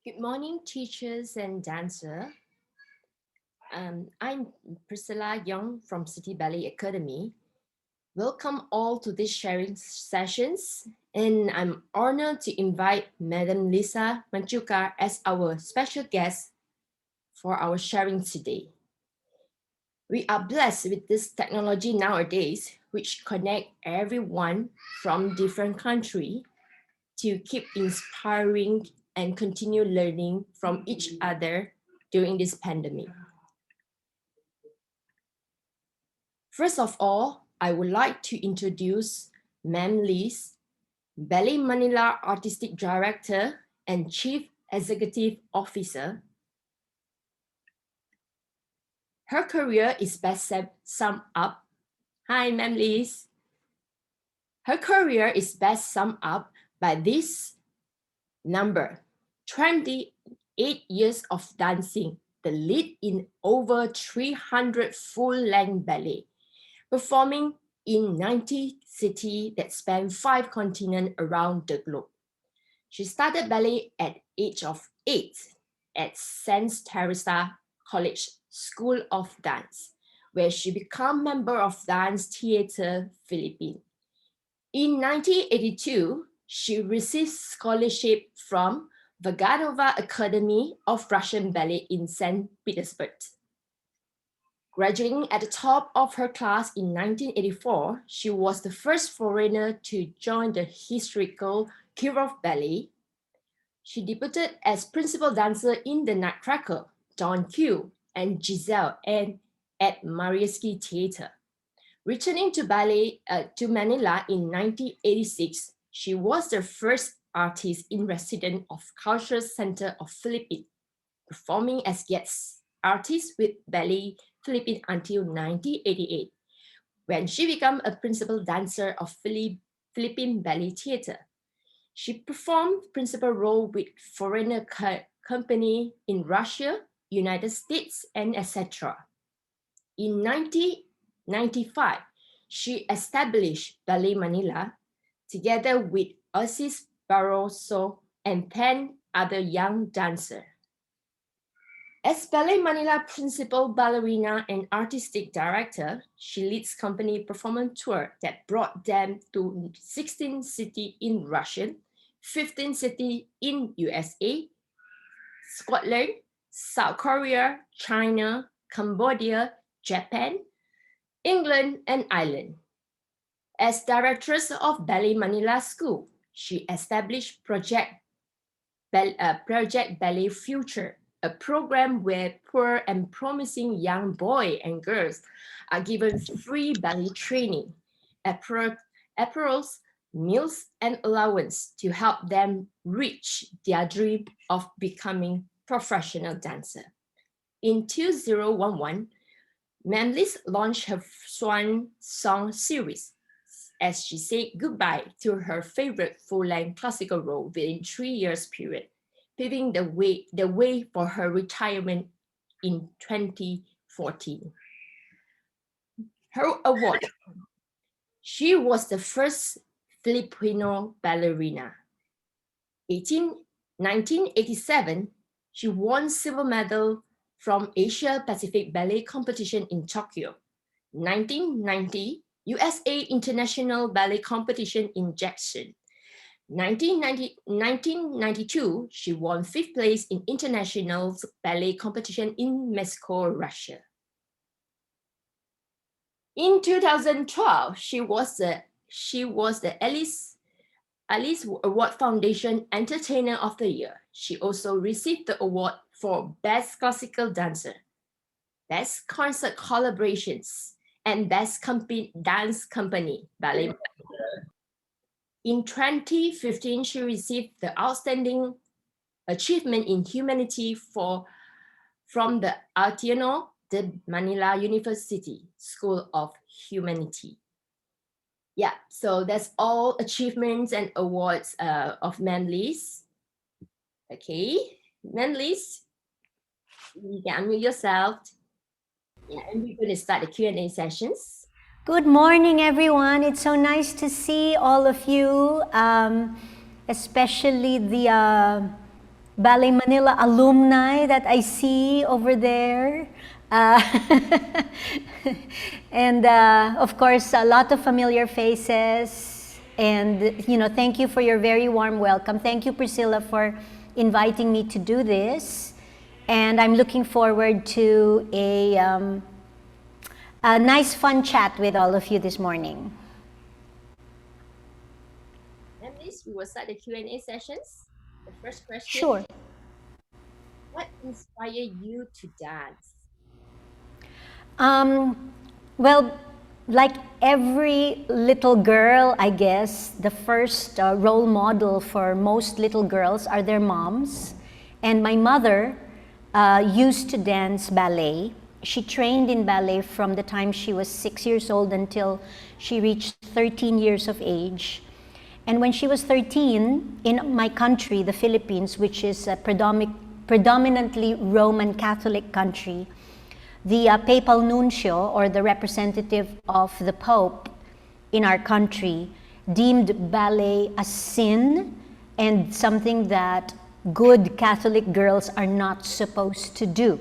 Good morning, teachers and dancer. I'm Priscilla Young from City Ballet Academy. Welcome all to this sharing sessions, and I'm honored to invite Madam Lisa Macuja as our special guest for our sharing today. We are blessed with this technology nowadays, which connect everyone from different countries to keep inspiring and continue learning from each other during this pandemic. First of all, I would like to introduce Ma'am Liz, Ballet Manila Artistic Director and Chief Executive Officer. Her career is best summed up. Hi, Ma'am Liz. Her career is best summed up by this number: 28 years of dancing, the lead in over 300 full-length ballet, performing in 90 cities that span 5 continents around the globe. She started ballet at age of 8 at Saint Teresa College School of Dance, where she became member of Dance Theatre Philippines. In 1982, she received scholarship from Vaganova Academy of Russian Ballet in St. Petersburg. Graduating at the top of her class in 1984, she was the first foreigner to join the historical Kirov Ballet. She debuted as principal dancer in The Nutcracker, Don Q, and Giselle and at Mariinsky Theatre. Returning to ballet to Manila in 1986, she was the first artist in residence of Cultural Center of Philippines, performing as guest artist with Ballet Philippines until 1988, when she became a principal dancer of Philippine Ballet Theatre. She performed principal role with foreigner company in Russia, United States, and etc. In 1995, she established Ballet Manila together with Assis Barroso and 10 other young dancers. As Ballet Manila principal ballerina and artistic director, she leads company performance tour that brought them to 16 cities in Russia, 15 cities in USA, Scotland, South Korea, China, Cambodia, Japan, England, and Ireland. As directress of Ballet Manila School, she established Project Ballet Future, a program where poor and promising young boys and girls are given free ballet training, apparels, meals, and allowance to help them reach their dream of becoming professional dancer. In 2011, Ma'am Liz launched her Swan Song series as she said goodbye to her favorite full-length classical role within 3 years period, paving the way for her retirement in 2014. Her award. She was the first Filipino ballerina. 1987, she won silver medal from Asia Pacific Ballet Competition in Tokyo. 1990, USA International Ballet Competition in Jackson. 1992, she won 5th place in International Ballet Competition in Moscow, Russia. In 2012, she was the Alice Award Foundation Entertainer of the Year. She also received the award for Best Classical Dancer, Best Concert Collaborations, and Best Dance Company Ballet. In 2015, she received the Outstanding Achievement in Humanity from the Ateneo de Manila University School of Humanity. Yeah, so that's all achievements and awards of Ma'am Liz. Okay, Ma'am Liz, you can unmute yourself. Yeah, and we're going to start the Q&A sessions. Good morning, everyone. It's so nice to see all of you, especially the Ballet Manila alumni that I see over there. Uh, and of course, a lot of familiar faces. And, thank you for your very warm welcome. Thank you, Priscilla, for inviting me to do this. And I'm looking forward to a nice, fun chat with all of you this morning. And this, we will start the Q&A sessions. The first question. Sure. What inspired you to dance? Well, like every little girl, I guess, the first role model for most little girls are their moms. And my mother used to dance ballet. She trained in ballet from the time she was 6 years old until she reached 13 years of age. And when she was 13, in my country, the Philippines, which is a predominantly Roman Catholic country, the papal nuncio, or the representative of the Pope in our country, deemed ballet a sin and something that good Catholic girls are not supposed to do.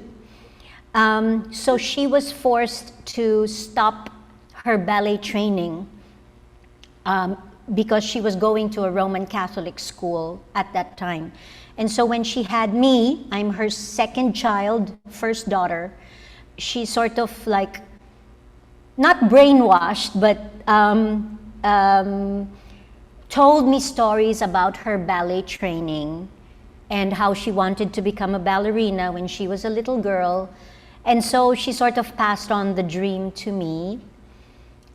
So she was forced to stop her ballet training because she was going to a Roman Catholic school at that time. And so when she had me, I'm her second child, first daughter, she sort of like, not brainwashed, but told me stories about her ballet training and how she wanted to become a ballerina when she was a little girl. And so she sort of passed on the dream to me.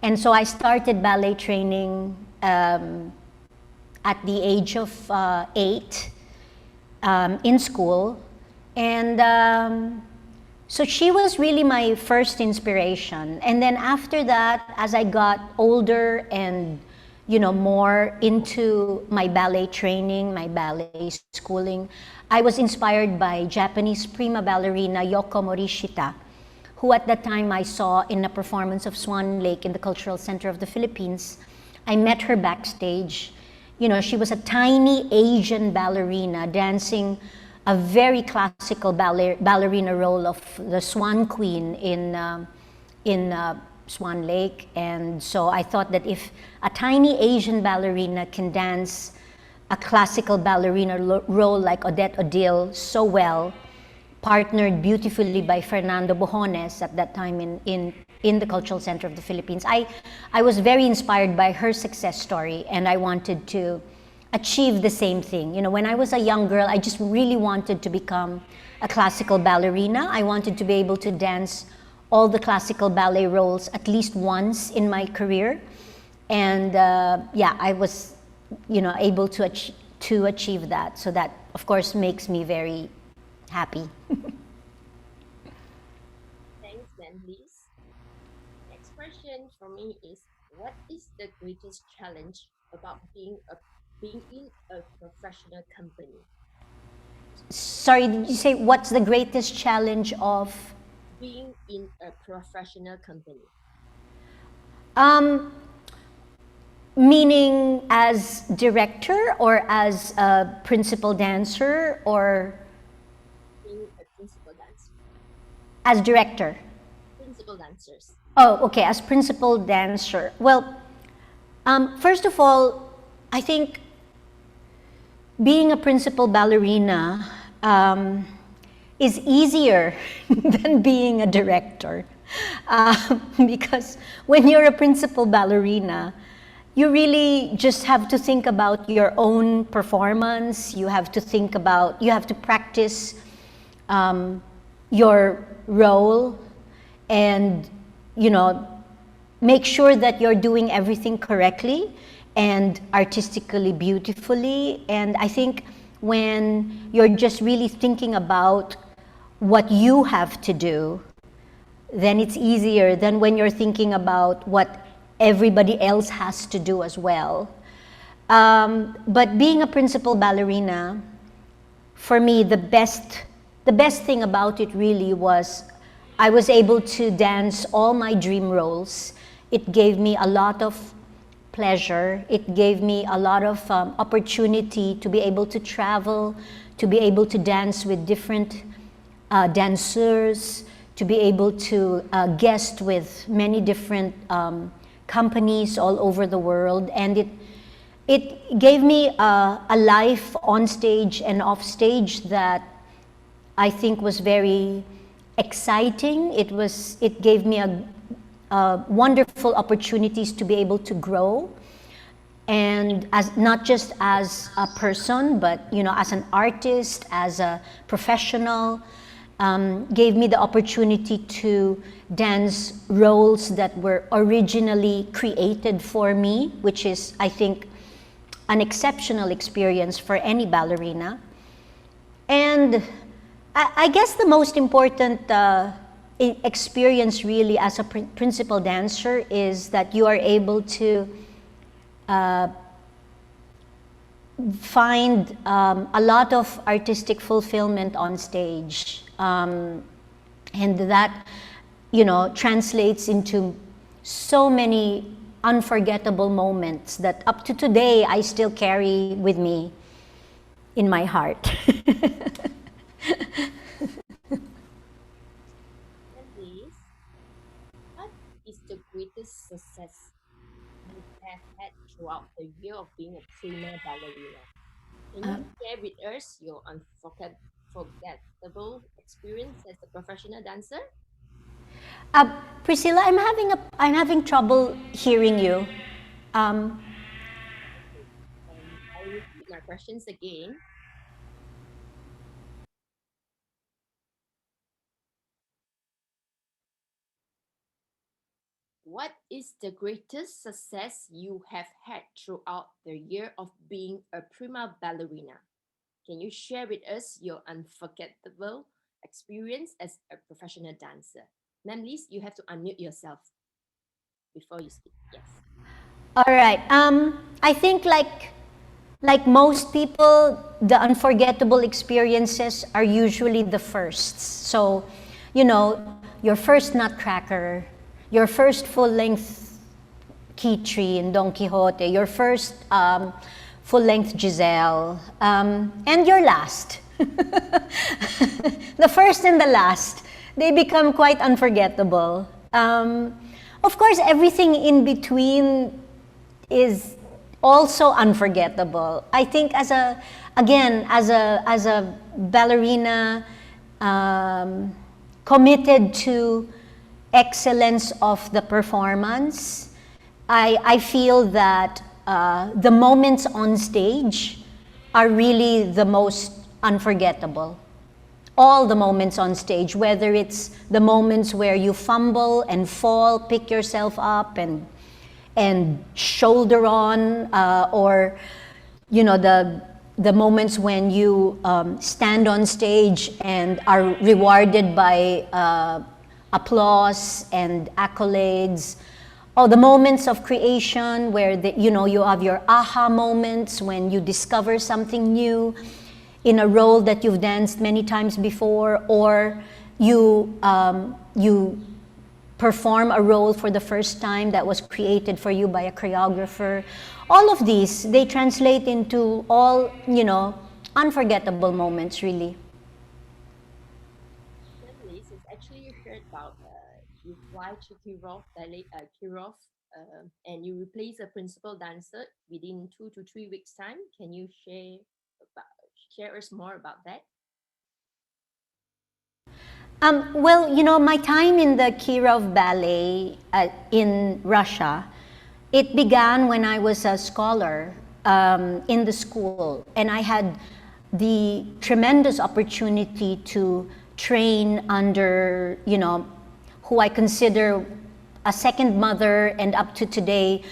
And so I started ballet training at the age of 8 in school. And so she was really my first inspiration. And then after that, as I got older and more into my ballet training, my ballet schooling, I was inspired by Japanese prima ballerina Yoko Morishita, who at that time I saw in a performance of Swan Lake in the Cultural Center of the Philippines. I met her backstage. She was a tiny Asian ballerina dancing a very classical ballerina role of the Swan Queen in Swan Lake. And so I thought that if a tiny Asian ballerina can dance a classical ballerina role like Odette Odile so well, partnered beautifully by Fernando Bojones at that time in the Cultural Center of the Philippines, I was very inspired by her success story, and I wanted to achieve the same thing. When I was a young girl, I just really wanted to become a classical ballerina. I wanted to be able to dance all the classical ballet roles at least once in my career. And I was, able to achieve that. So that, of course, makes me very happy. Thanks, Manlis. Next question for me is, what is the greatest challenge about being in a professional company? Sorry, did you say what's the greatest challenge of being in a professional company? Meaning as director or as a principal dancer or being a principal dancer? As director. Principal dancers. Oh, okay, as principal dancer. Well, first of all, I think being a principal ballerina is easier than being a director. Because when you're a principal ballerina, you really just have to think about your own performance. You have to practice your role and, make sure that you're doing everything correctly and artistically beautifully. And I think when you're just really thinking about what you have to do, then it's easier than when you're thinking about what everybody else has to do as well. But being a principal ballerina, for me, the best thing about it really was I was able to dance all my dream roles. It gave me a lot of pleasure. It gave me a lot of opportunity to be able to travel, to be able to dance with different dancers, to be able to guest with many different companies all over the world. And it gave me a life on stage and off stage that I think was very exciting. It gave me wonderful opportunities to be able to grow, and as not just as a person, but as an artist, as a professional. Gave me the opportunity to dance roles that were originally created for me, which is, I think, an exceptional experience for any ballerina. And I guess the most important experience really as a principal dancer is that you are able to find a lot of artistic fulfillment on stage. And that, translates into so many unforgettable moments that up to today I still carry with me in my heart. Please, what is the greatest success you have had throughout the year of being a prima ballerina? Can you share with us your unforgettable experience as a professional dancer? Priscilla, I'm having trouble hearing you. I'll repeat my questions again. What is the greatest success you have had throughout the year of being a prima ballerina? Can you share with us your unforgettable experience as a professional dancer? Ma'am Liz, you have to unmute yourself before you speak. Yes. All right. I think like most people, the unforgettable experiences are usually the firsts. So, your first Nutcracker, your first full-length Kitri in Don Quixote, your first full-length Giselle, and your last. The first and the last, they become quite unforgettable. Of course, everything in between is also unforgettable. I think as a ballerina committed to excellence of the performance, I feel that the moments on stage are really the most unforgettable. All the moments on stage, whether it's the moments where you fumble and fall, pick yourself up and shoulder on, or the moments when you stand on stage and are rewarded by applause and accolades. Oh, the moments of creation where you have your aha moments when you discover something new in a role that you've danced many times before, or you perform a role for the first time that was created for you by a choreographer. All of these, they translate into all, unforgettable moments, really. Liz, it's actually heard about you fly to Kirov, Ballet, Kirov, and you replace a principal dancer within 2 to 3 weeks' time. Can you share us more about that? Well, my time in the Kirov Ballet in Russia, it began when I was a scholar in the school, and I had the tremendous opportunity to train under, who I consider a second mother, and up to today,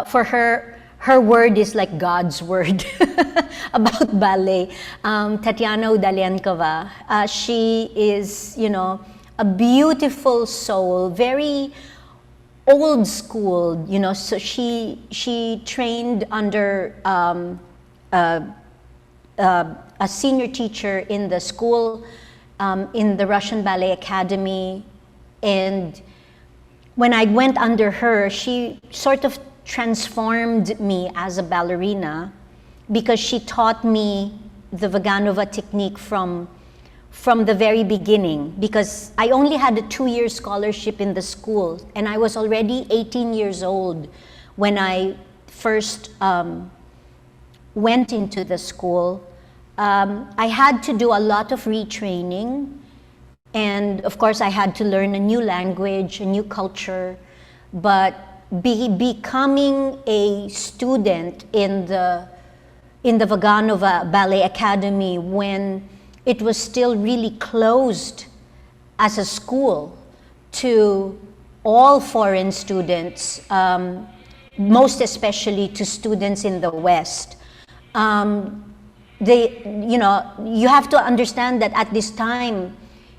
for her word is like God's word about ballet. Tatiana Udalyankova. She is, a beautiful soul, very old school, so she trained under a senior teacher in the school, in the Russian Ballet Academy. And when I went under her, she sort of transformed me as a ballerina because she taught me the Vaganova technique from the very beginning, because I only had a 2-year scholarship in the school, and I was already 18 years old when I first went into the school. I had to do a lot of retraining, and of course I had to learn a new language, a new culture, but becoming a student in the Vaganova Ballet Academy when it was still really closed as a school to all foreign students, most especially to students in the West. You have to understand that at this time,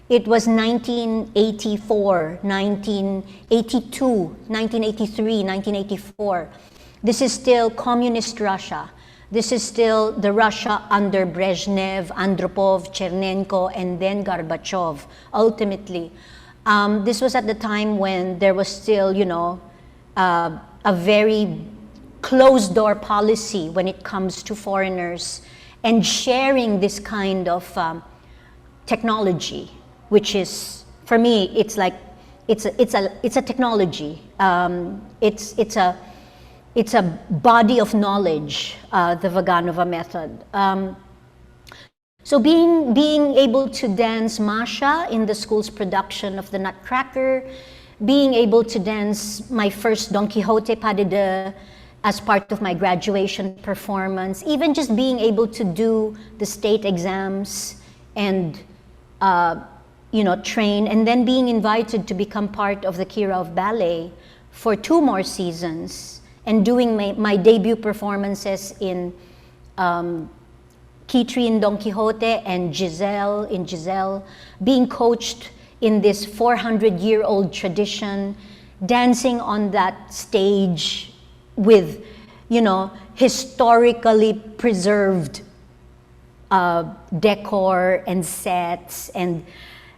it was 1984, 1982, 1983, 1984. This is still communist Russia. This is still the Russia under Brezhnev, Andropov, Chernenko, and then Gorbachev, ultimately. This was at the time when there was still, a very closed-door policy when it comes to foreigners and sharing this kind of technology, which is, for me, it's like, it's a technology. It's a body of knowledge, the Vaganova method. So being able to dance Masha in the school's production of the Nutcracker, being able to dance my first Don Quixote pas de deux as part of my graduation performance, even just being able to do the state exams and train, and then being invited to become part of the Kirov Ballet for 2 more seasons, and doing my debut performances in Kitri in Don Quixote and Giselle in Giselle, being coached in this 400-year-old tradition, dancing on that stage with, historically preserved decor and sets and,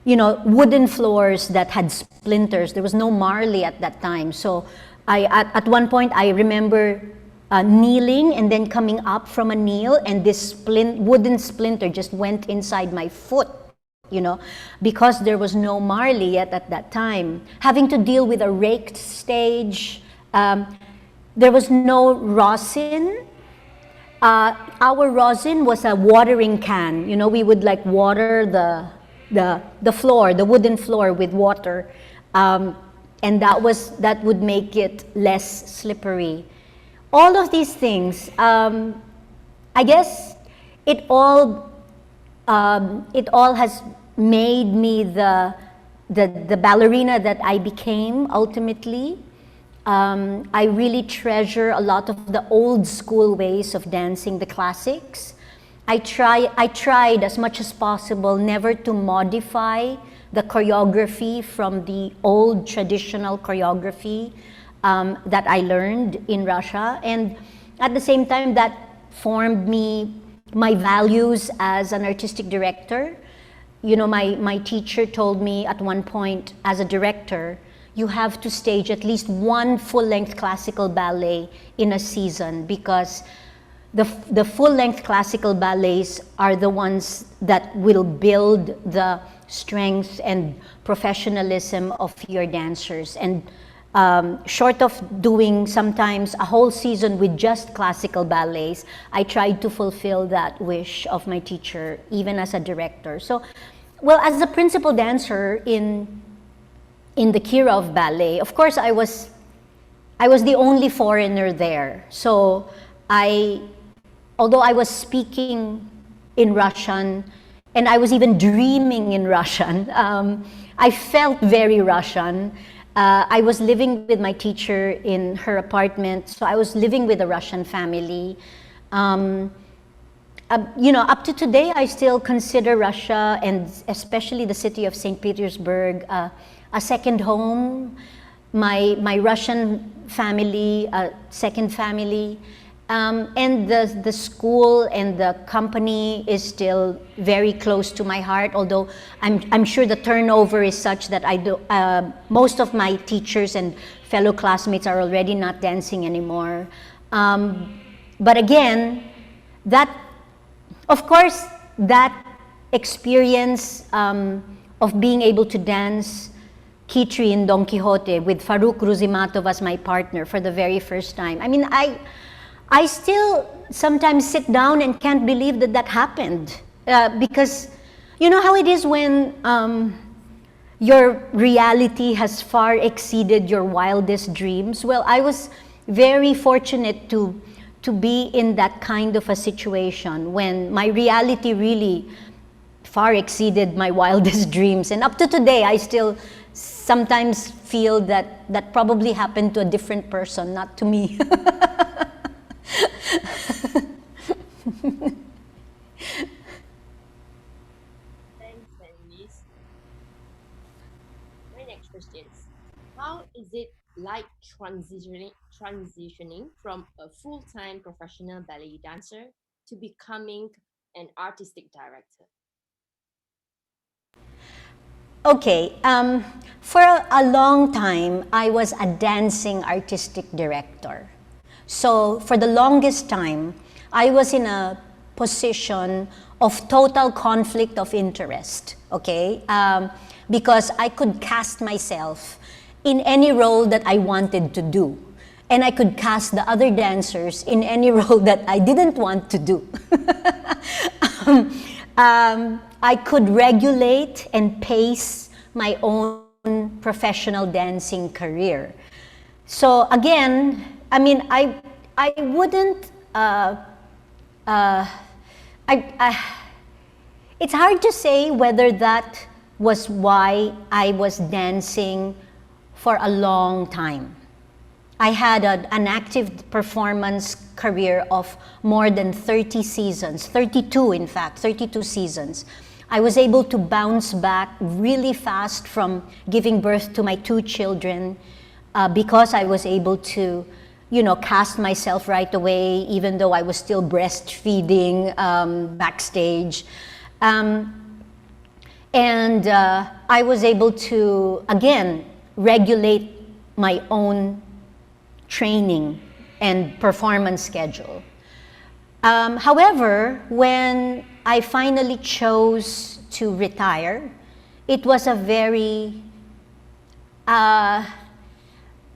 wooden floors that had splinters. There was no marley at that time. So at one point, I remember kneeling and then coming up from a kneel, and this wooden splinter just went inside my foot, because there was no marley yet at that time. Having to deal with a raked stage. There was no rosin. Our rosin was a watering can. We would water the floor, the wooden floor with water. And that would make it less slippery. All of these things, I guess it all has made me the ballerina that I became ultimately. I really treasure a lot of the old school ways of dancing, the classics. I tried as much as possible never to modify the choreography from the old traditional choreography that I learned in Russia. And at the same time, that formed my values as an artistic director. My teacher told me at one point, as a director, you have to stage at least 1 full-length classical ballet in a season, because the full-length classical ballets are the ones that will build the strength and professionalism of your dancers. And short of doing sometimes a whole season with just classical ballets, I tried to fulfill that wish of my teacher, even as a director. So, well, as a principal dancer in the Kirov Ballet, of course, I was the only foreigner there. So although I was speaking in Russian, and I was even dreaming in Russian, I felt very Russian. I was living with my teacher in her apartment, so I was living with a Russian family. Up to today, I still consider Russia, and especially the city of St. Petersburg, a second home. My Russian family, a second family. And the school and the company is still very close to my heart, although I'm sure the turnover is such that most of my teachers and fellow classmates are already not dancing anymore. But again, that, of course, that experience of being able to dance Kitri in Don Quixote with Farouk Ruzimatov as my partner for the very first time. I mean, I still sometimes sit down and can't believe that that happened. Because you know how it is when your reality has far exceeded your wildest dreams? Well, I was very fortunate to be in that kind of a situation when my reality really far exceeded my wildest dreams. And up to today, I still sometimes feel that that probably happened to a different person, not to me. Thanks, Annalise. My next question is, how is it like transitioning from a full-time professional ballet dancer to becoming an artistic director? Okay, for a long time, I was a dancing artistic director. So for the longest time, I was in a position of total conflict of interest, okay? Because I could cast myself in any role that I wanted to do. And I could cast the other dancers in any role that I didn't want to do. I could regulate and pace my own professional dancing career. So again, I mean, I wouldn't, it's hard to say whether that was why I was dancing for a long time. I had an active performance career of more than 30 seasons, 32 in fact, 32 seasons. I was able to bounce back really fast from giving birth to my 2 children because I was able to, you know, cast myself right away, even though I was still breastfeeding backstage. And I was able to, again, regulate my own training and performance schedule. However, when I finally chose to retire, it was a very, I'm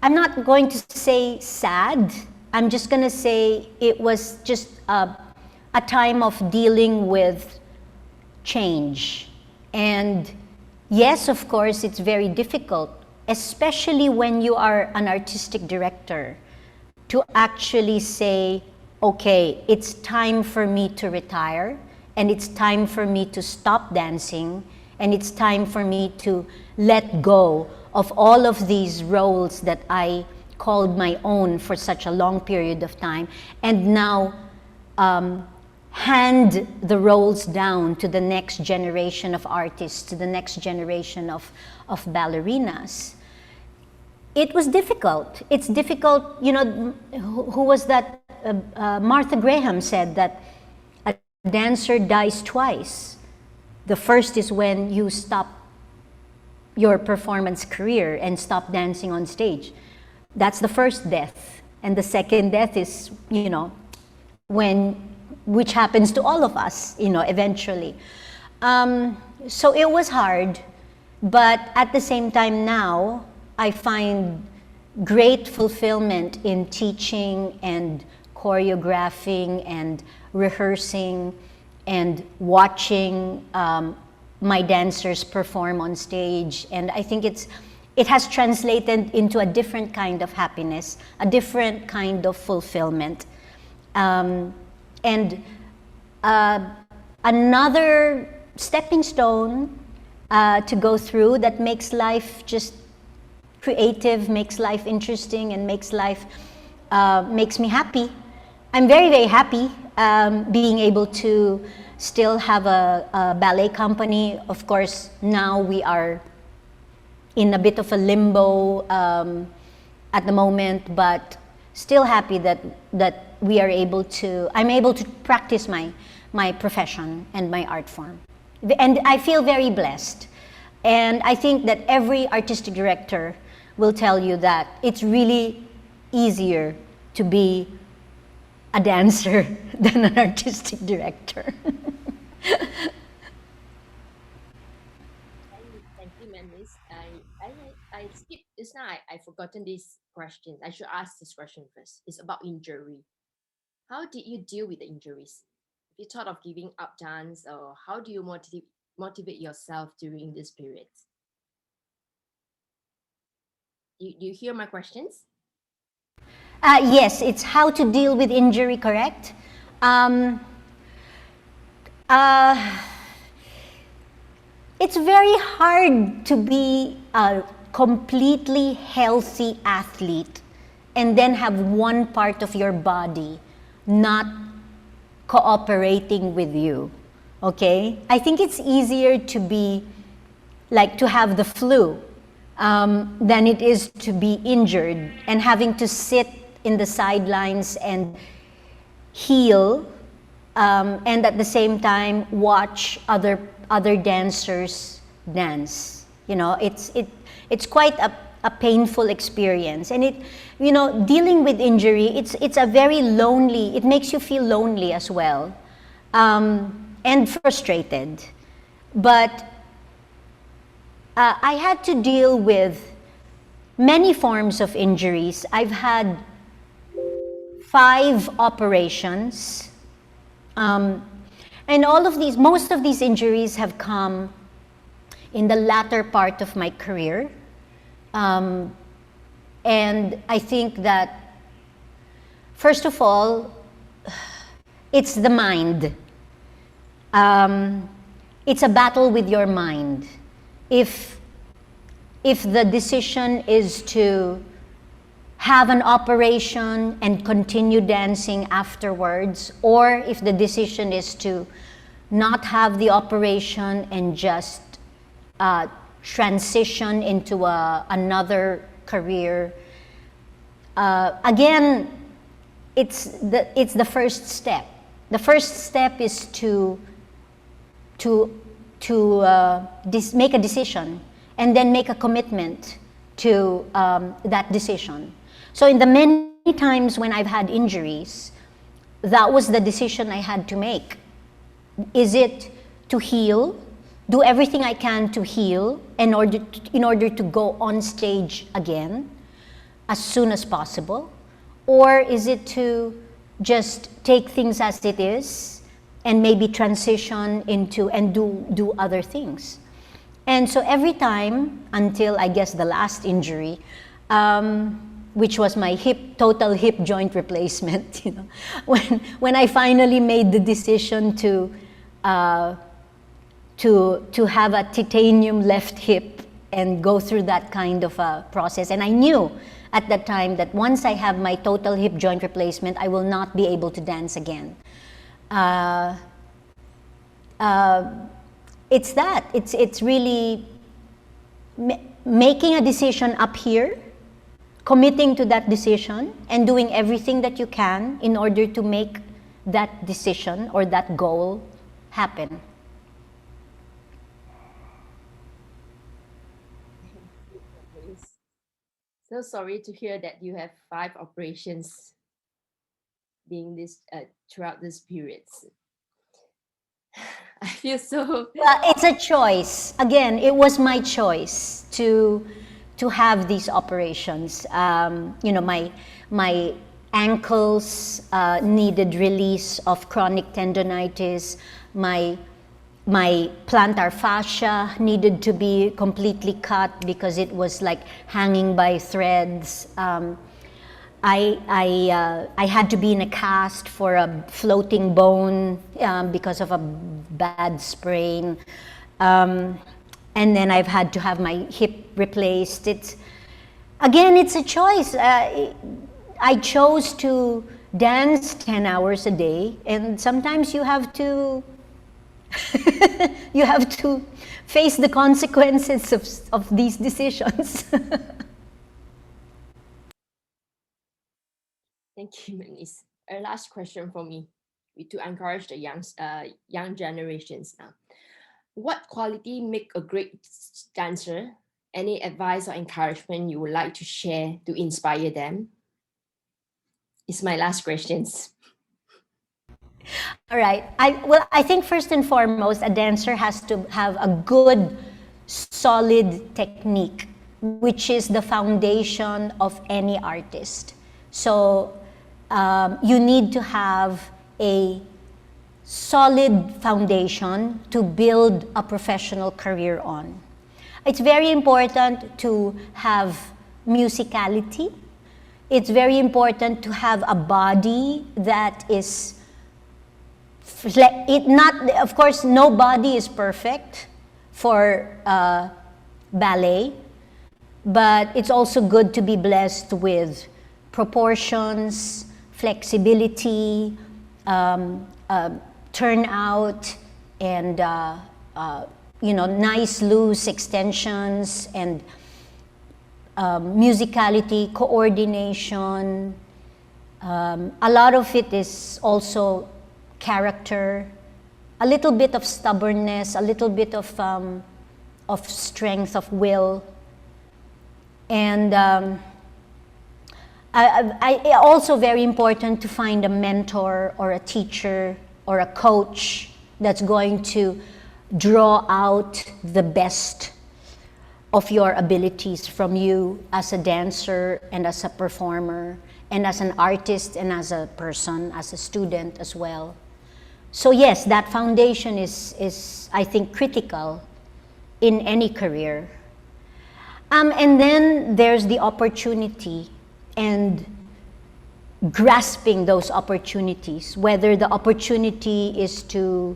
not going to say sad, I'm just going to say it was just a time of dealing with change. And yes, of course, it's very difficult, especially when you are an artistic director, to actually say, okay, it's time for me to retire, and it's time for me to stop dancing, and it's time for me to let go of all of these roles that I called my own for such a long period of time, and now hand the roles down to the next generation of artists, to the next generation of ballerinas. It was difficult. It's difficult, you know, who was that? Martha Graham said that a dancer dies twice. The first is when you stop your performance career and stop dancing on stage. That's the first death. And the second death is, you know, which happens to all of us, you know, eventually. So it was hard, but at the same time now, I find great fulfillment in teaching and choreographing and rehearsing and watching my dancers perform on stage. And I think it has translated into a different kind of happiness, a different kind of fulfillment. And another stepping stone to go through that makes life just creative, makes life interesting, and makes me happy. I'm very, very happy being able to still have a ballet company. Of course, now we are in a bit of a limbo at the moment, but still happy that I'm able to practice my profession and my art form. And I feel very blessed. And I think that every artistic director will tell you that it's really easier to be a dancer than an artistic director. Thank you, Manis. I skipped this now. I forgotten this question. I should ask this question first. It's about injury. How did you deal with the injuries? Have you thought of giving up dance, or how do you motivate yourself during this period? Do you hear my questions? Yes, it's how to deal with injury, correct? Um, uh, it's very hard to be a completely healthy athlete and then have one part of your body not cooperating with you. Okay? I think it's easier to be like to have the flu than it is to be injured and having to sit in the sidelines and heal, and at the same time watch other dancers dance. You know, it's quite a painful experience, and dealing with injury, it's a very lonely. It makes you feel lonely as well, and frustrated. But I had to deal with many forms of injuries. I've had 5 operations. And most of these injuries have come in the latter part of my career. And I think that, first of all, it's the mind. It's a battle with your mind. If the decision is to have an operation and continue dancing afterwards, or if the decision is to not have the operation and just transition into another career, again, it's the first step. The first step is to make a decision and then make a commitment to that decision. So in the many times when I've had injuries, that was the decision I had to make. Is it to heal, do everything I can to heal in order to go on stage again as soon as possible? Or is it to just take things as it is and maybe transition into and do other things? And so every time, until I guess the last injury, which was my total hip joint replacement, when I finally made the decision to have a titanium left hip and go through that kind of a process. And I knew at that time that once I have my total hip joint replacement, I will not be able to dance again. It's that. It's really making a decision up here, committing to that decision, and doing everything that you can in order to make that decision or that goal happen. So sorry to hear that you have 5 operations being this throughout this period. I feel so. Well, it's a choice. Again, it was my choice to have these operations. My ankles needed release of chronic tendonitis. My plantar fascia needed to be completely cut because it was like hanging by threads. I had to be in a cast for a floating bone because of a bad sprain. And then I've had to have my hip replaced. It's a choice. I chose to dance 10 hours a day, and sometimes you have to you have to face the consequences of these decisions. Thank you, Manis. A last question for me to encourage the young generations now. What quality make a great dancer? Any advice or encouragement you would like to share to inspire them? It's my last questions. All right. I think first and foremost, a dancer has to have a good, solid technique, which is the foundation of any artist. So you need to have a solid foundation to build a professional career on. It's very important to have musicality. It's very important to have a body that is of course, no body is perfect for ballet, but it's also good to be blessed with proportions, flexibility, turnout, and nice loose extensions, and musicality, coordination. A lot of it is also character, a little bit of stubbornness, a little bit of strength of will, and also very important to find a mentor or a teacher or a coach that's going to draw out the best of your abilities from you as a dancer and as a performer and as an artist and as a person, as a student as well. So yes, that foundation is I think critical in any career. And then there's the opportunity and grasping those opportunities, whether the opportunity is to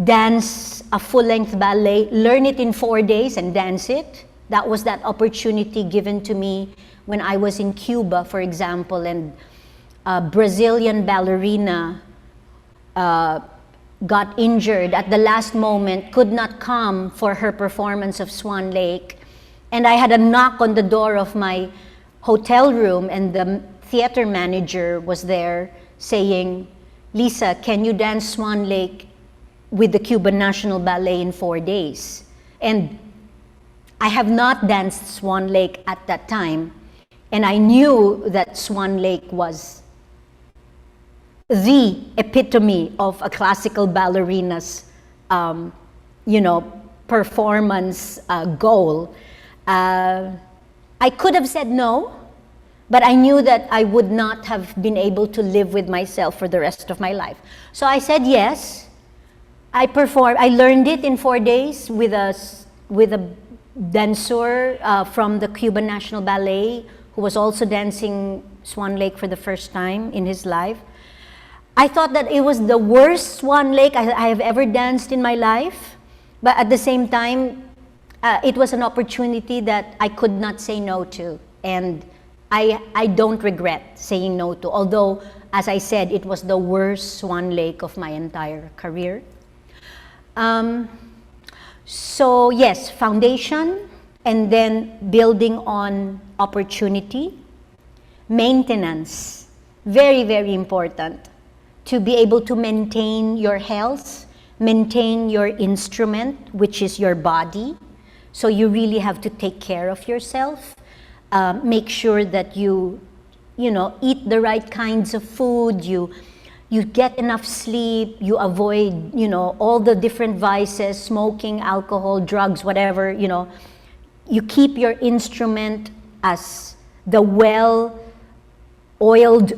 dance a full-length ballet, learn it in 4 days and dance it. That was that opportunity given to me when I was in Cuba, for example, and a Brazilian ballerina got injured at the last moment, could not come for her performance of Swan Lake. And I had a knock on the door of my hotel room, and the theater manager was there saying, "Lisa, can you dance Swan Lake with the Cuban National Ballet in 4 days?" And I have not danced Swan Lake at that time, and I knew that Swan Lake was the epitome of a classical ballerina's, performance goal. I could have said no, but I knew that I would not have been able to live with myself for the rest of my life. So I said yes. I performed. I learned it in 4 days with a dancer from the Cuban National Ballet who was also dancing Swan Lake for the first time in his life. I thought that it was the worst Swan Lake I have ever danced in my life, but at the same time, it was an opportunity that I could not say no to, and I don't regret saying no to, although, as I said, it was the worst Swan Lake of my entire career. So yes, foundation, and then building on opportunity. Maintenance, very, very important. To be able to maintain your health, maintain your instrument, which is your body. So you really have to take care of yourself. Make sure that you eat the right kinds of food, you get enough sleep, you avoid, all the different vices, smoking, alcohol, drugs, whatever, You keep your instrument as the well-oiled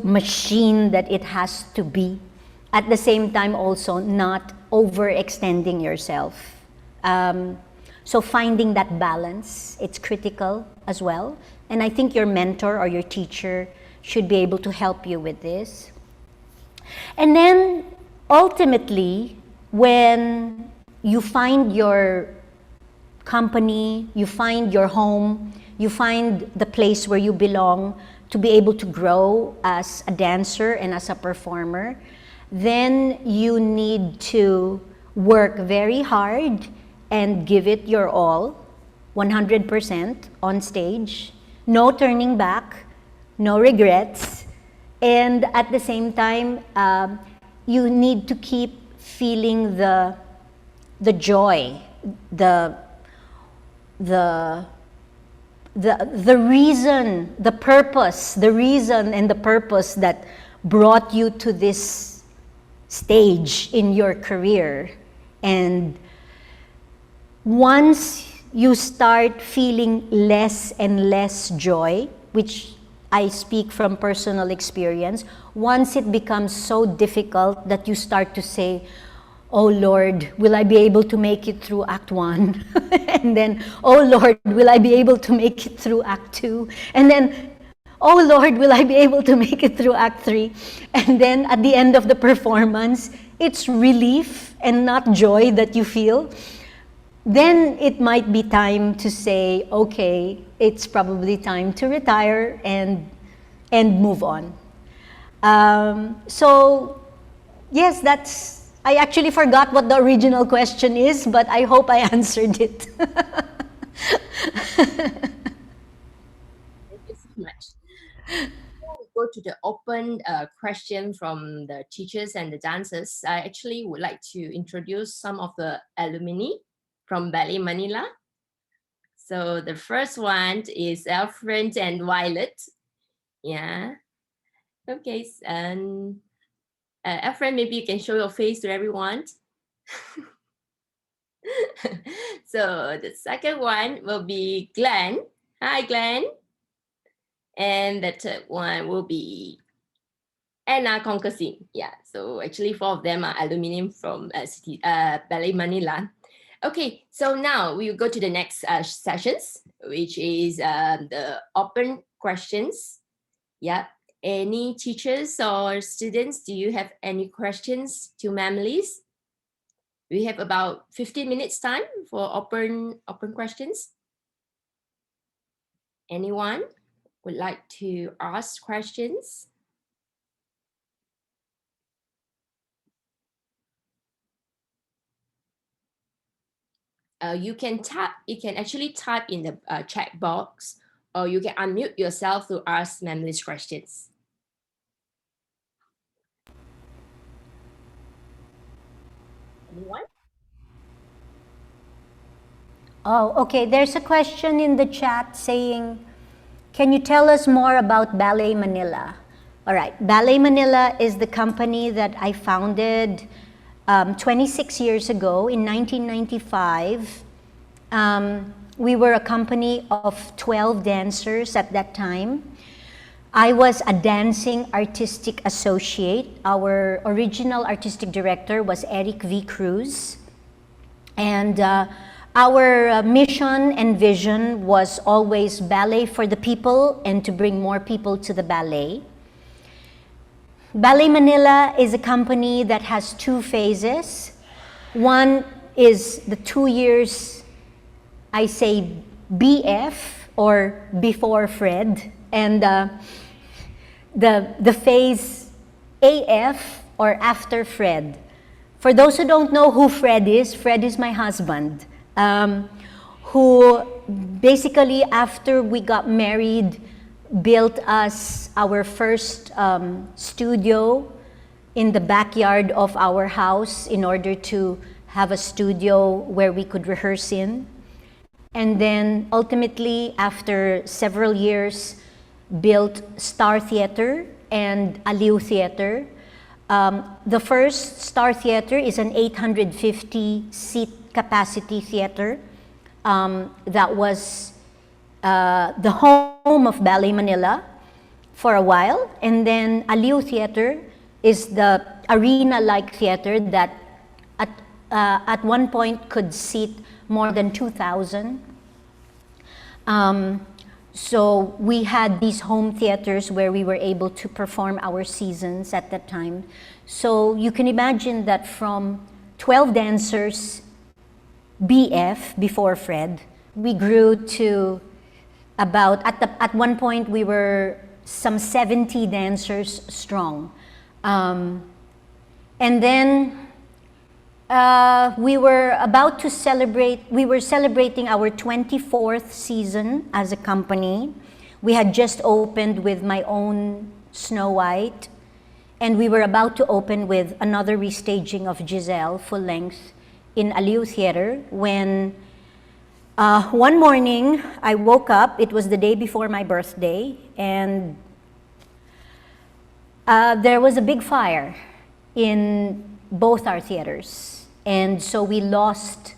machine that it has to be. At the same time, also not overextending yourself. So finding that balance, it's critical as well. And I think your mentor or your teacher should be able to help you with this. And then ultimately, when you find your company, you find your home, you find the place where you belong to be able to grow as a dancer and as a performer, then you need to work very hard and give it your all, 100% on stage, no turning back, no regrets, and at the same time, you need to keep feeling the joy, the the reason, the purpose, the reason and the purpose that brought you to this stage in your career. And once you start feeling less and less joy, which I speak from personal experience, once it becomes so difficult that you start to say, oh Lord, will I be able to make it through Act 1? And then, oh Lord, will I be able to make it through Act 2? And then, oh Lord, will I be able to make it through Act 3? And then at the end of the performance, it's relief and not joy that you feel. Then it might be time to say, okay, it's probably time to retire and move on. So yes, I actually forgot what the original question is, but I hope I answered it. Thank you so much. Before we go to the open question from the teachers and the dancers, I actually would like to introduce some of the alumni from Ballet Manila. So the first one is Alfred and Violet. Yeah. Okay. And Alfred, maybe you can show your face to everyone. So the second one will be Glenn. Hi, Glenn. And the third one will be Anna Conkersin. Yeah, so actually 4 of them are alumni from Ballet Manila. Okay, so now we will go to the next sessions, which is the open questions. Yeah, any teachers or students, do you have any questions to Ma'am Liz? We have about 15 minutes time for open questions. Anyone would like to ask questions? You can actually type in the chat box, or you can unmute yourself to ask Ma'am Liz questions. Anyone? Oh, okay. There's a question in the chat saying, can you tell us more about Ballet Manila? All right. Ballet Manila is the company that I founded 26 years ago in 1995. We were a company of 12 dancers at that time. I was a dancing artistic associate. Our original artistic director was Eric V. Cruz. And our mission and vision was always ballet for the people and to bring more people to the ballet. Ballet Manila is a company that has 2 phases. One is the 2 years, I say BF, or before Fred, and the phase AF, or after Fred. For those who don't know who Fred is my husband, who basically after we got married built us our first studio in the backyard of our house in order to have a studio where we could rehearse in. And then ultimately, after several years, built Star Theater and Aliw Theater. The first Star Theater is an 850-seat capacity theater that was the home of Ballet Manila for a while. And then Aliw Theater is the arena-like theater that at one point could seat more than 2,000. So we had these home theaters where we were able to perform our seasons at that time. So you can imagine that from 12 dancers, BF, before Fred, we grew to about, at one point we were some 70 dancers strong. And then we were celebrating our 24th season as a company. We had just opened with My Own Snow White, and we were about to open with another restaging of Giselle, full length, in Aliw Theater, when One morning, I woke up. It was the day before my birthday, and there was a big fire in both our theaters. And so we lost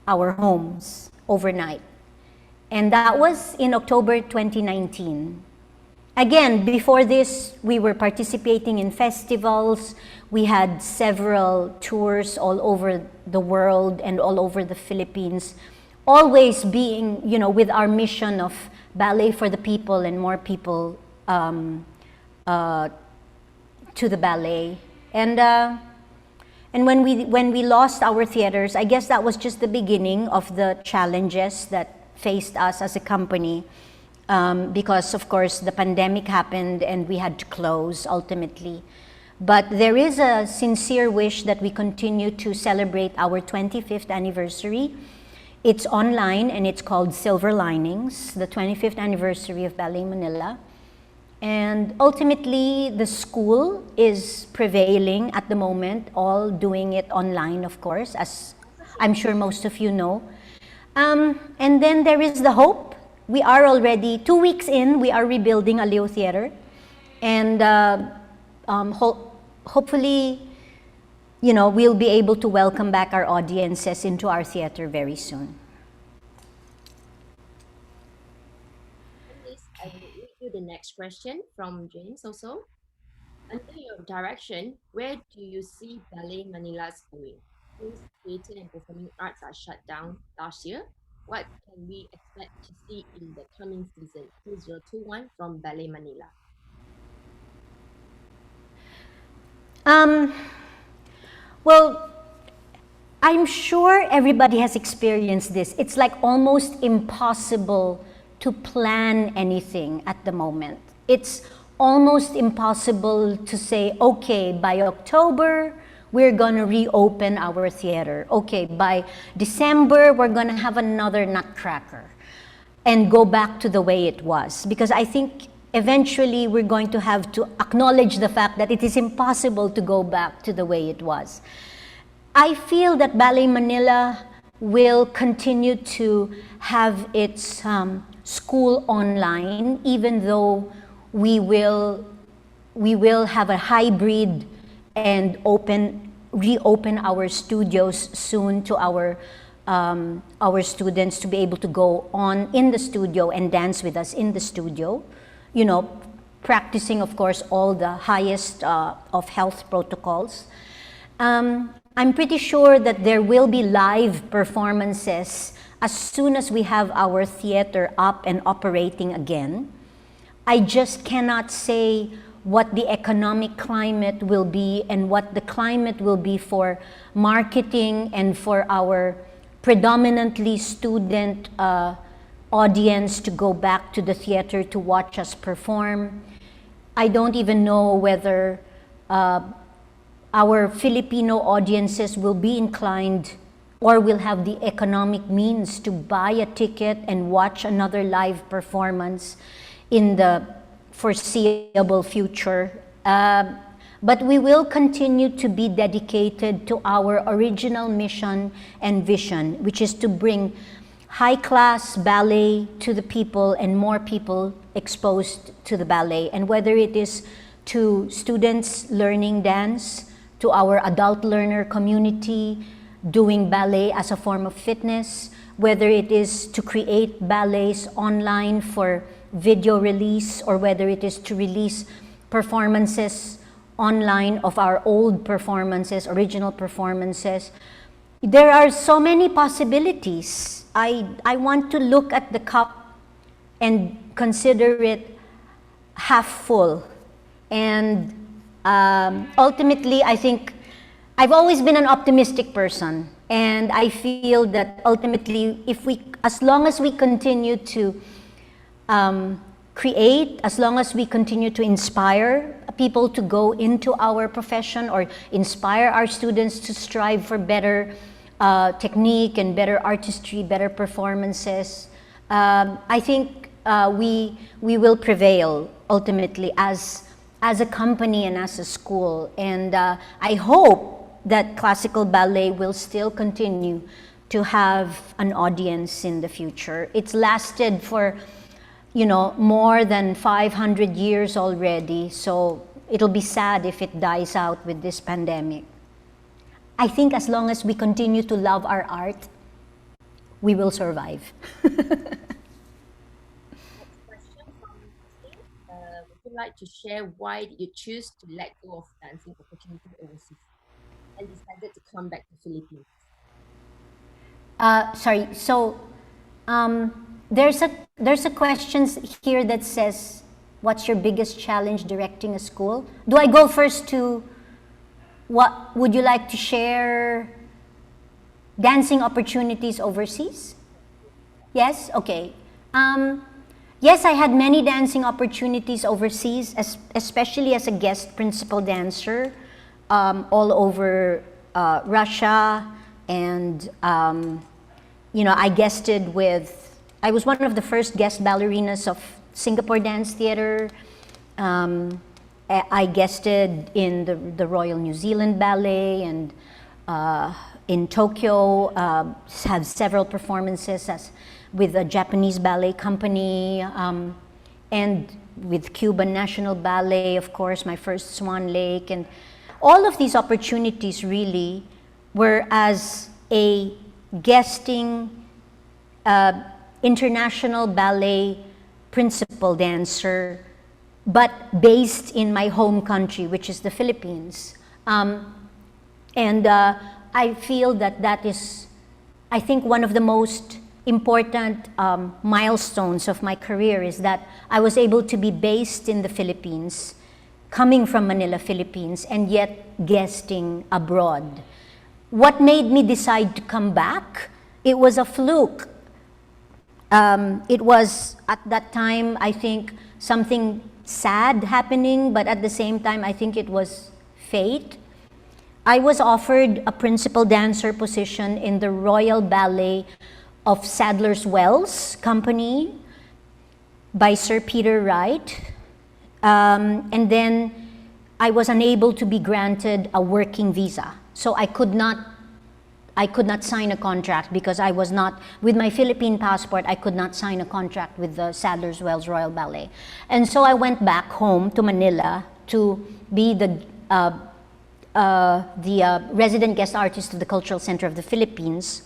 our homes overnight. And that was in October 2019. Again, before this, we were participating in festivals. We had several tours all over the world and all over the Philippines, always being, with our mission of ballet for the people and more people to the ballet. And when we lost our theaters, I guess that was just the beginning of the challenges that faced us as a company, because of course the pandemic happened and we had to close ultimately. But there is a sincere wish that we continue to celebrate our 25th anniversary. It's online and it's called Silver Linings, the 25th anniversary of Ballet Manila. And ultimately, the school is prevailing at the moment, all doing it online, of course, as I'm sure most of you know. And then there is the hope. We are already 2 weeks in, we are rebuilding a Leo Theater. And hopefully, we'll be able to welcome back our audiences into our theater very soon. I will read you the next question from James also. Under your direction, where do you see Ballet Manila's going? Since theatre and performing arts are shut down last year, what can we expect to see in the coming season? 2021 from Ballet Manila. Well, I'm sure everybody has experienced this. It's like almost impossible to plan anything at the moment. It's almost impossible to say, okay, by October, we're gonna reopen our theater. Okay, by December, we're gonna have another Nutcracker and go back to the way it was. Because I think eventually we're going to have to acknowledge the fact that it is impossible to go back to the way it was. I feel that Ballet Manila will continue to have its school online, even though we will have a hybrid and reopen our studios soon to our students to be able to go on in the studio and dance with us in the studio, practicing, of course, all the highest of health protocols. I'm pretty sure that there will be live performances as soon as we have our theater up and operating again. I just cannot say what the economic climate will be and what the climate will be for marketing and for our predominantly student audience to go back to the theater to watch us perform. I don't even know whether our Filipino audiences will be inclined or will have the economic means to buy a ticket and watch another live performance in the foreseeable future. But we will continue to be dedicated to our original mission and vision, which is to bring high-class ballet to the people and more people exposed to the ballet. And whether it is to students learning dance, to our adult learner community, doing ballet as a form of fitness, whether it is to create ballets online for video release, or whether it is to release performances online of our old performances, original performances. There are so many possibilities. I want to look at the cup and consider it half full. And ultimately, I think I've always been an optimistic person, and I feel that ultimately, as long as we continue to create, as long as we continue to inspire people to go into our profession or inspire our students to strive for better technique and better artistry, better performances, I think we will prevail ultimately as a company and as a school. And I hope that classical ballet will still continue to have an audience in the future. It's lasted for, more than 500 years already, so it'll be sad if it dies out with this pandemic. I think as long as we continue to love our art, we will survive. Next question from Christine. Would you like to share why did you choose to let go of dancing opportunity overseas and decided to come back to Philippines? Sorry, so there's a question here that says, what's your biggest challenge directing a school? Do I go first to, what would you like to share? Dancing opportunities overseas? Yes? Okay. Yes, I had many dancing opportunities overseas, especially as a guest principal dancer, all over Russia, and I was one of the first guest ballerinas of Singapore Dance Theatre. I guested in the Royal New Zealand Ballet, and in Tokyo, had several performances with a Japanese ballet company, and with Cuban National Ballet, of course, my first Swan Lake. And all of these opportunities really were as a guesting international ballet principal dancer, but based in my home country, which is the Philippines. And I feel that is, I think, one of the most important milestones of my career is that I was able to be based in the Philippines, coming from Manila, Philippines, and yet guesting abroad. What made me decide to come back? It was a fluke. It was, at that time, I think, something sad happening, but at the same time, I think it was fate. I was offered a principal dancer position in the Royal Ballet of Sadler's Wells Company by Sir Peter Wright. And then I was unable to be granted a working visa. So I could not sign a contract because I was not, with my Philippine passport, I could not sign a contract with the Sadler's Wells Royal Ballet. And so I went back home to Manila to be the resident guest artist of the Cultural Center of the Philippines.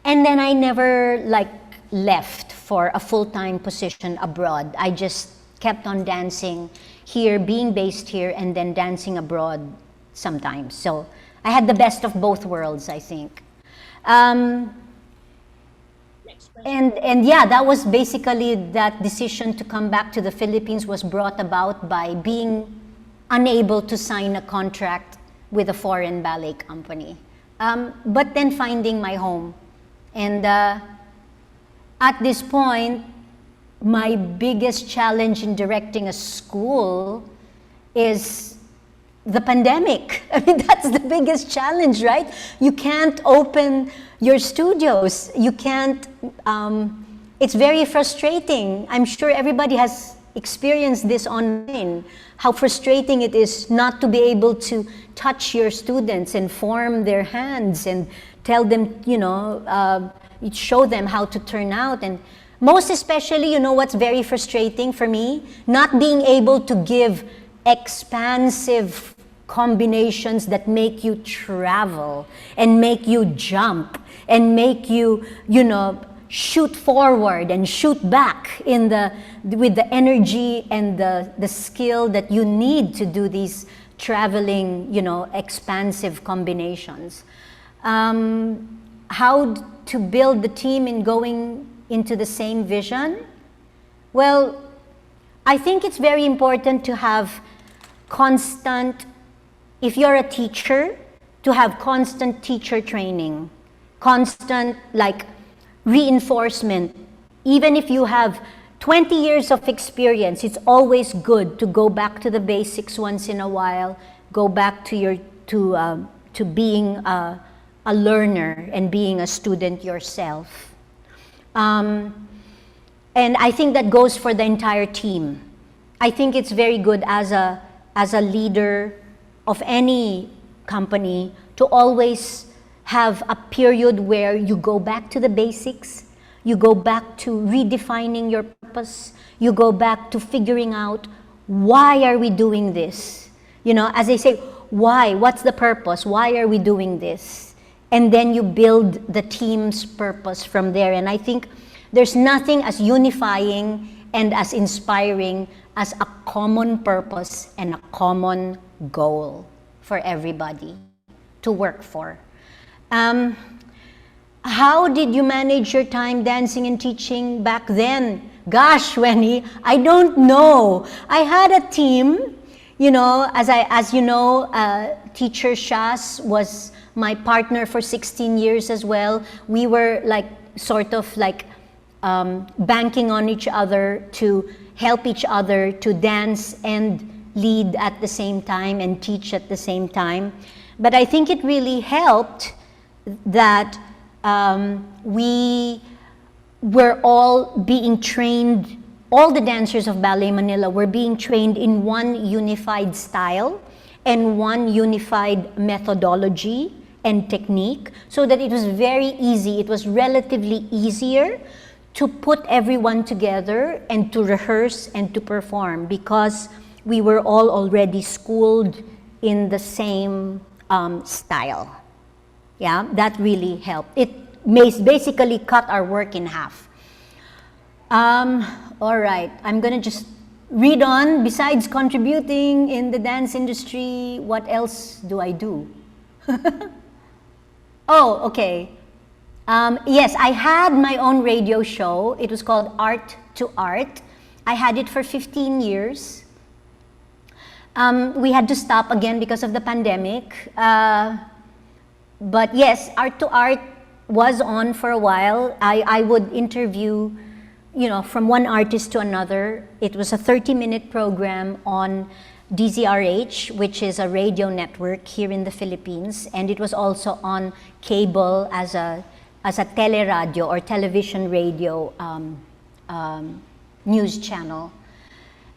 And then I never left for a full-time position abroad. I just kept on dancing here, being based here, and then dancing abroad sometimes. So I had the best of both worlds, I think. And yeah, that was basically, that decision to come back to the Philippines was brought about by being unable to sign a contract with a foreign ballet company. But then finding my home. And at this point, my biggest challenge in directing a school is the pandemic. I mean, that's the biggest challenge, right? You can't open your studios. You can't, it's very frustrating. I'm sure everybody has experienced this online, how frustrating it is not to be able to touch your students and form their hands and tell them, show them how to turn out. And most especially, what's very frustrating for me? Not being able to give expansive combinations that make you travel and make you jump and make you, shoot forward and shoot back with the energy and the skill that you need to do these traveling, expansive combinations. How to build the team in going into the same vision? Well, I think it's very important to have constant, if you're a teacher, to have constant teacher training, constant reinforcement. Even if you have 20 years of experience, it's always good to go back to the basics once in a while, go back to being a learner and being a student yourself. And I think that goes for the entire team. I think it's very good as a leader of any company to always have a period where you go back to the basics, you go back to redefining your purpose, you go back to figuring out why are we doing this? You know, as they say, why? What's the purpose? Why are we doing this? And then you build the team's purpose from there. And I think there's nothing as unifying and as inspiring as a common purpose and a common goal for everybody to work for. How did you manage your time dancing and teaching back then? Gosh, Wenny, I don't know. I had a team, you know, as you know, teacher Shas was my partner for 16 years as well. We were like sort of like banking on each other to help each other to dance and lead at the same time and teach at the same time. But I think it really helped that we were all being trained, all the dancers of Ballet Manila were being trained in one unified style and one unified methodology and technique, so that it was very easy, it was relatively easier to put everyone together and to rehearse and to perform, because we were all already schooled in the same style. Yeah, that really helped. It basically cut our work in half. All right, I'm gonna just read on. Besides contributing in the dance industry, what else do I do? Oh, okay. Yes, I had my own radio show. It was called Art to Art. I had it for 15 years. We had to stop again because of the pandemic. But yes, Art to Art was on for a while. I would interview, you know, from one artist to another. It was a 30-minute program on DZRH, which is a radio network here in the Philippines, and it was also on cable as a teleradio or television radio news channel.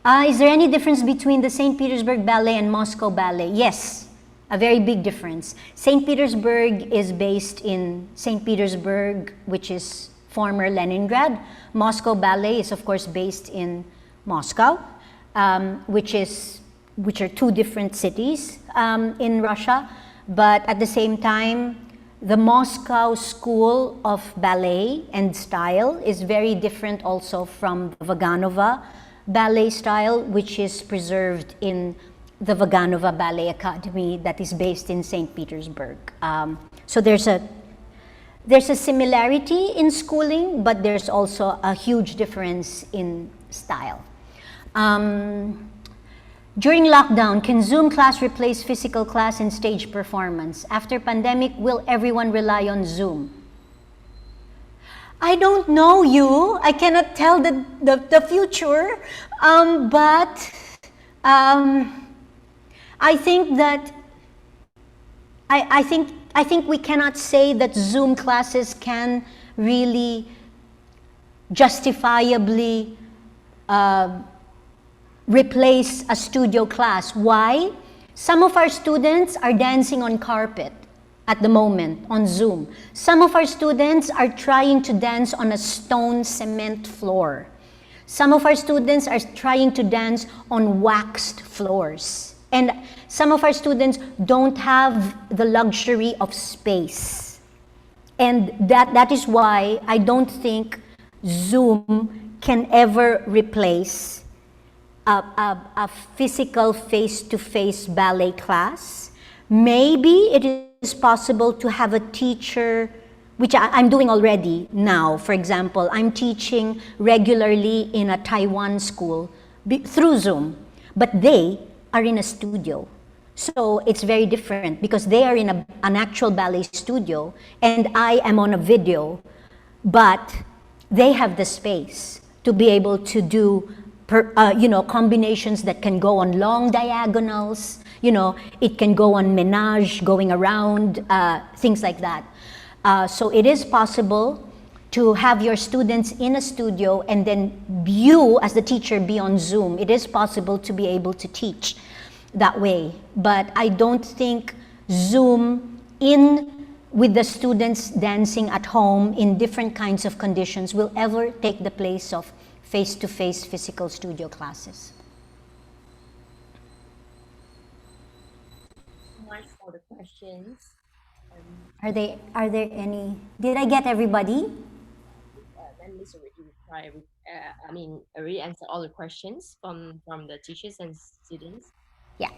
Is there any difference between the St. Petersburg Ballet and Moscow Ballet? Yes, a very big difference. St. Petersburg is based in St. Petersburg, which is former Leningrad. Moscow Ballet is of course based in Moscow, which are two different cities in Russia. But at the same time, the Moscow School of Ballet and Style is very different also from the Vaganova ballet style, which is preserved in the Vaganova Ballet Academy that is based in St. Petersburg. So there's a similarity in schooling, but there's also a huge difference in style. During lockdown, can Zoom class replace physical class and stage performance? After pandemic, will everyone rely on Zoom? I don't know you. I cannot tell the future, but I think that I think we cannot say that Zoom classes can really justifiably replace a studio class. Why? Some of our students are dancing on carpet at the moment on Zoom. Some of our students are trying to dance on a stone cement floor. Some of our students are trying to dance on waxed floors. And some of our students don't have the luxury of space. And that is why I don't think Zoom can ever replace a physical face-to-face ballet class. Maybe it is possible to have a teacher, which I'm doing already now. For example, I'm teaching regularly in a Taiwan school through Zoom, but they are in a studio. So it's very different because they are in an actual ballet studio and I am on a video, but they have the space to be able to do combinations that can go on long diagonals. It can go on menage, going around, things like that. So it is possible to have your students in a studio and then you, as the teacher, be on Zoom. It is possible to be able to teach that way. But I don't think Zoom in with the students dancing at home in different kinds of conditions will ever take the place of face-to-face physical studio classes. So much for the questions. Are there any? Did I get everybody? Memories already reply. Already answer all the questions from the teachers and students. Yeah.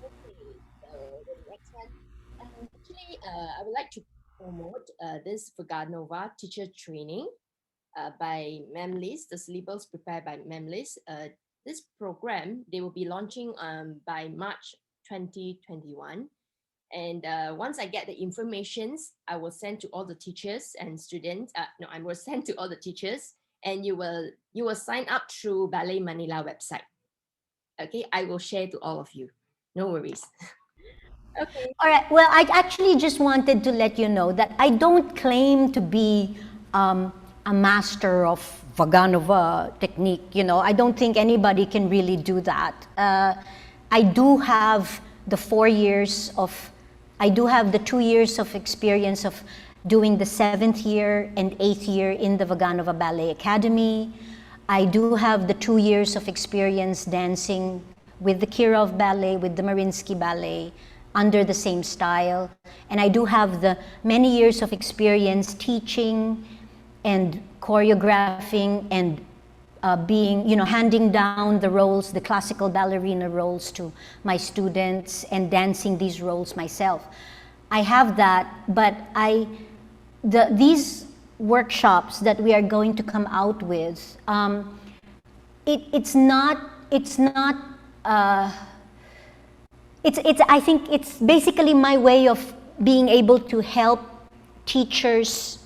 Okay, so the next one. I would like to promote this Vaganova teacher training by Memlis, the syllabus prepared by Memlis. This program, they will be launching by March 2021. And once I get the informations, I will send to all the teachers and students. No, I will send to all the teachers, and you will sign up through Ballet Manila website. Okay, I will share to all of you. No worries. Okay. All right. Well, I actually just wanted to let you know that I don't claim to be a master of Vaganova technique. You know, I don't think anybody can really do that. I do have the 4 years of, I do have the 2 years of experience of doing the 7th year and 8th year in the Vaganova Ballet Academy. I do have the 2 years of experience dancing with the Kirov Ballet, with the Mariinsky Ballet, under the same style. And I do have the many years of experience teaching and choreographing and being, you know, handing down the roles, the classical ballerina roles to my students and dancing these roles myself. I have that, but these workshops that we are going to come out with, I think it's basically my way of being able to help teachers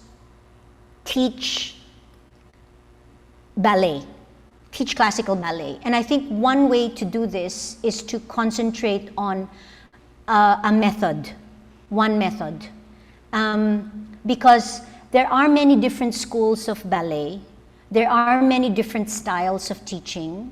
teach ballet, teach classical ballet. And I think one way to do this is to concentrate on a method, one method. Because there are many different schools of ballet, there are many different styles of teaching.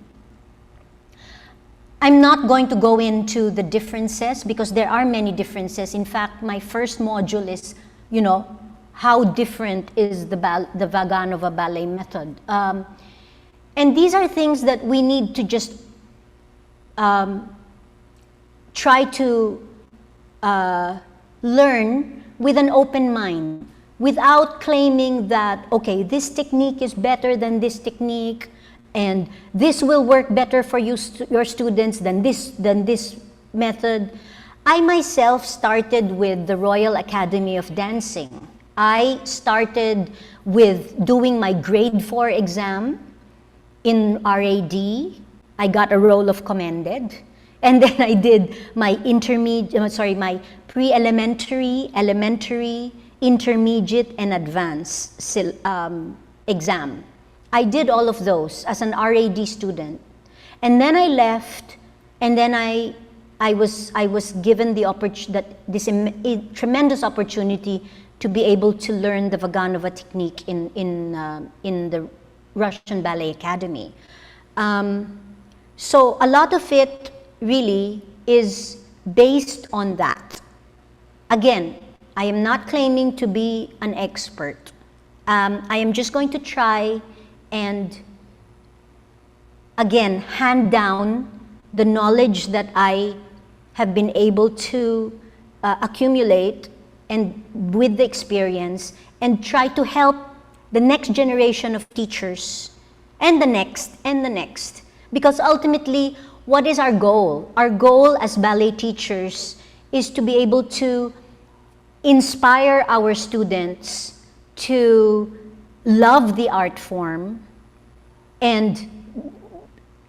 I'm not going to go into the differences because there are many differences. In fact, my first module is, you know, how different is the Vaganova ballet method. And these are things that we need to just try to learn with an open mind, without claiming that, okay, this technique is better than this technique, and this will work better for you, your students than this method. I myself started with the Royal Academy of Dancing. I started with doing my grade 4 exam in RAD. I got a roll of commended. And then I did my my pre-elementary, elementary, intermediate, and advanced exam. I did all of those as an RAD student. And then I left, and then I was given this tremendous opportunity to be able to learn the Vaganova technique in the Russian Ballet Academy. So a lot of it really is based on that. Again, I am not claiming to be an expert. I am just going to try and, again, hand down the knowledge that I have been able to accumulate and with the experience, and try to help the next generation of teachers and the next. Because ultimately, what is our goal? Our goal as ballet teachers is to be able to inspire our students to love the art form, and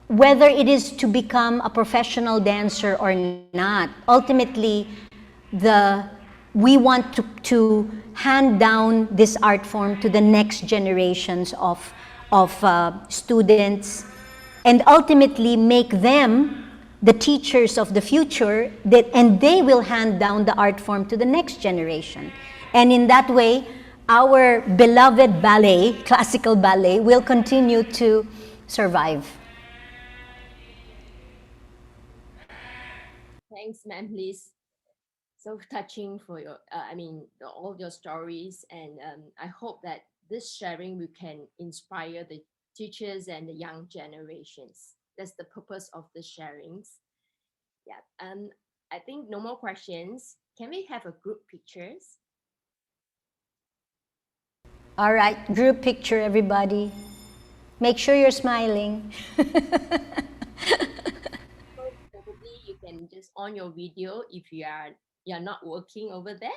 whether it is to become a professional dancer or not, ultimately we want to hand down this art form to the next generations of students, and ultimately make them the teachers of the future, and they will hand down the art form to the next generation. And in that way, our beloved ballet, classical ballet, will continue to survive. Thanks, ma'am, please. so touching for your, all your stories. And I hope that this sharing we can inspire the teachers and the young generations. That's the purpose of the sharings. Yeah. I think no more questions. Can we have a group pictures? All right, group picture, everybody. Make sure you're smiling. So probably you can just on your video if you're not working over there.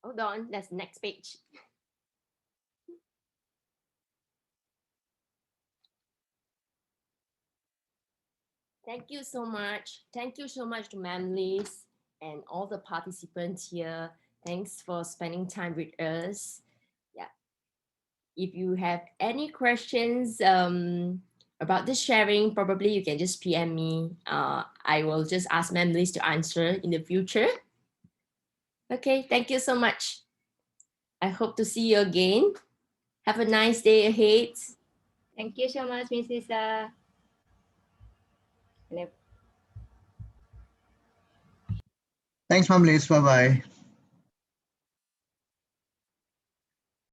Hold on, that's next page. Thank you so much. Thank you so much to Ma'am Liz and all the participants here. Thanks for spending time with us. Yeah. If you have any questions about this sharing, probably you can just PM me. I will just ask Ma'am Liz to answer in the future. Okay, thank you so much. I hope to see you again. Have a nice day ahead. Thank you so much, Miss Lisa. Thanks, Mom Liz. Bye bye.